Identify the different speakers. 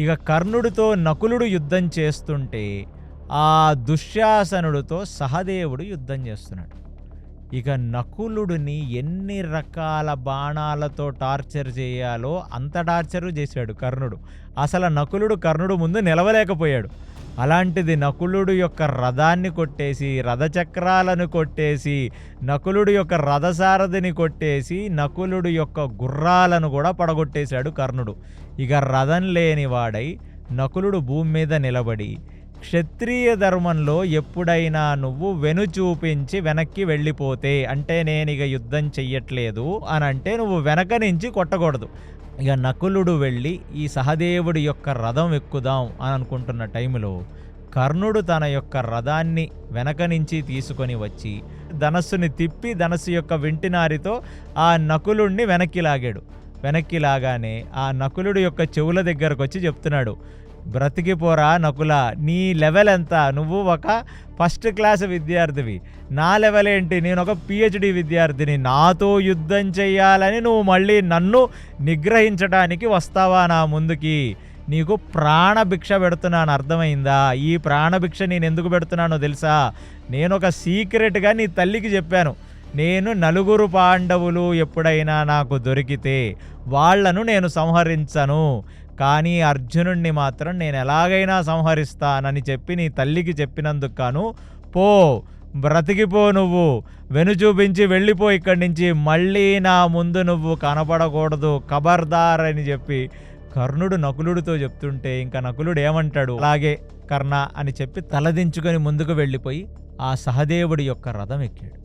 Speaker 1: ఇక కర్ణుడితో నకులుడు యుద్ధం చేస్తుంటే, ఆ దుశ్శాసనుడితో సహదేవుడు యుద్ధం చేస్తున్నాడు. ఇక నకులుడిని ఎన్ని రకాల బాణాలతో టార్చర్ చేయాలో అంత టార్చరు చేశాడు కర్ణుడు. అసలు నకులుడు కర్ణుడు ముందు నిలవలేకపోయాడు. అలాంటిది నకులుడు యొక్క రథాన్ని కొట్టేసి, రథచక్రాలను కొట్టేసి, నకులుడు యొక్క రథసారథిని కొట్టేసి, నకులుడు యొక్క గుర్రాలను కూడా పడగొట్టేశాడు కర్ణుడు. ఇక రథం లేనివాడై నకులుడు భూమి మీద నిలబడి, క్షత్రియ ధర్మంలో ఎప్పుడైనా నువ్వు వెనుచూపించి వెనక్కి వెళ్ళిపోతే, అంటే నేనిక యుద్ధం చెయ్యట్లేదు అని అంటే నువ్వు వెనక నుంచి కొట్టకూడదు. ఇక నకులుడు వెళ్ళి ఈ సహదేవుడి యొక్క రథం ఎక్కుదాం అని అనుకుంటున్న టైంలో కర్ణుడు తన యొక్క రథాన్ని వెనక నుంచి తీసుకొని వచ్చి ధనస్సుని తిప్పి ధనస్సు యొక్క వెంటినారితో ఆ నకులుడిని వెనక్కి లాగాడు. వెనక్కి లాగానే ఆ నకులుడు యొక్క చెవుల దగ్గరకు వచ్చి చెప్తున్నాడు, బ్రతికిపోరా నకుల, నీ లెవెల్ ఎంత? నువ్వు ఒక ఫస్ట్ క్లాస్ విద్యార్థివి, నా లెవెల్ ఏంటి? నేను ఒక పిహెచ్డి విద్యార్థిని. నాతో యుద్ధం చెయ్యాలని నువ్వు మళ్ళీ నన్ను నిగ్రహించడానికి వస్తావా నా ముందుకి? నీకు ప్రాణభిక్ష పెడుతున్నాను, అర్థమైందా? ఈ ప్రాణభిక్ష నేను ఎందుకు పెడుతున్నానో తెలుసా? నేను ఒక సీక్రెట్గా నీ తల్లికి చెప్పాను. నేను నలుగురు పాండవులు ఎప్పుడైనా నాకు దొరికితే వాళ్లను నేను సంహరించను, కానీ అర్జునుడిని మాత్రం నేను ఎలాగైనా సంహరిస్తానని చెప్పి నీ తల్లికి చెప్పినందుకు కాను. పో, బ్రతికిపో, నువ్వు వెనుచూపించి వెళ్ళిపో ఇక్కడి నుంచి, మళ్ళీ నా ముందు నువ్వు కనపడకూడదు, ఖబర్దార్ అని చెప్పి కర్ణుడు నకులుడితో చెప్తుంటే ఇంకా నకులుడు ఏమంటాడు, అలాగే కర్ణ అని చెప్పి తలదించుకొని ముందుకు వెళ్ళిపోయి ఆ సహదేవుడి యొక్క రథం ఎక్కాడు.